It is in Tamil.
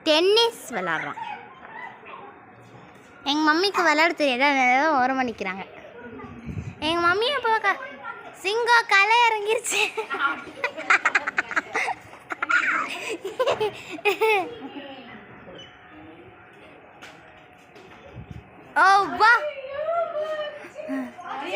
டென்னிஸ் விளாட்றான். எங்கள் மம்மிக்கு விளையாட தெரியாத ஓரம் பண்ணிக்கிறாங்க. எங்கள் மம்மியை பார்க்க சிங்கம் களை இறங்கிருச்சு. ஓ வா.